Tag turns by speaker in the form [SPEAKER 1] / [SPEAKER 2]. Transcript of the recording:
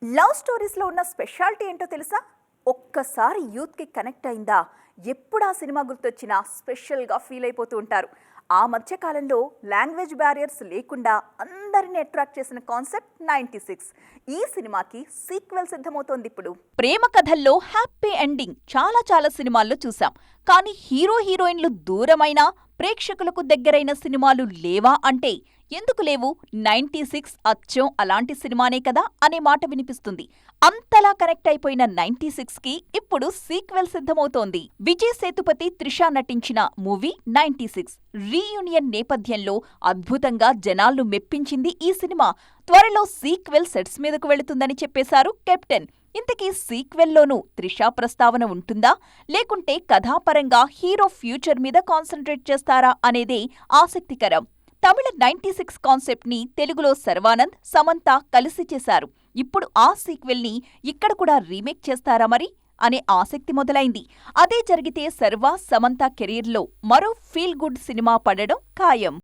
[SPEAKER 1] Love స్టోరీస్లో ఉన్న speciality ఏంటో తెలుసా? ఒక్కసారి యూత్కి కనెక్ట్ అయిందా ఎప్పుడు ఆ సినిమా గుర్తొచ్చినా స్పెషల్గా ఫీల్ అయిపోతూ ఉంటారు. ఆ మధ్యకాలంలో లాంగ్వేజ్ బ్యారియర్స్ లేకుండా అందరిని అట్రాక్ట్ చేసిన కాన్సెప్ట్ 96. ఈ సినిమాకి సీక్వెల్ సిద్ధమవుతోంది ఇప్పుడు.
[SPEAKER 2] ప్రేమ కథల్లో హ్యాపీ ఎండింగ్ చాలా సినిమాల్లో చూసాం. కానీ హీరో హీరోయిన్లు దూరమైన ప్రేక్షకులకు దగ్గరైన సినిమాలు లేవా అంటే ఎందుకు లేవు? 96 అచ్చం అలాంటి సినిమానే కదా అనే మాట వినిపిస్తుంది. అంతలా కనెక్ట్ అయిపోయిన 96కి ఇప్పుడు సీక్వెల్ సిద్ధమవుతోంది. విజయ్ సేతుపతి, త్రిష నటించిన మూవీ 96 రీయూనియన్ నేపథ్యంలో అద్భుతంగా జనాలను మెప్పించింది ఈ సినిమా. త్వరలో సీక్వెల్ సెట్స్ మీదకు వెళుతుందని చెప్పేశారు కెప్టెన్. ఇంతకీ సీక్వెల్లోనూ త్రిషా ప్రస్తావన ఉంటుందా, లేకుంటే కథాపరంగా హీరో ఫ్యూచర్ మీద కాన్సంట్రేట్ చేస్తారా అనేదే ఆసక్తికరం. తమిళ 96 కాన్సెప్ట్ ని తెలుగులో శర్వానంద్, సమంత కలిసి చేశారు. ఇప్పుడు ఆ సీక్వెల్ ని ఇక్కడ కూడా రీమేక్ చేస్తారా మరి అనే ఆసక్తి మొదలైంది. అదే జరిగితే శర్వా, సమంత కెరీర్లో మరో ఫీల్ గుడ్ సినిమా పడడం ఖాయం.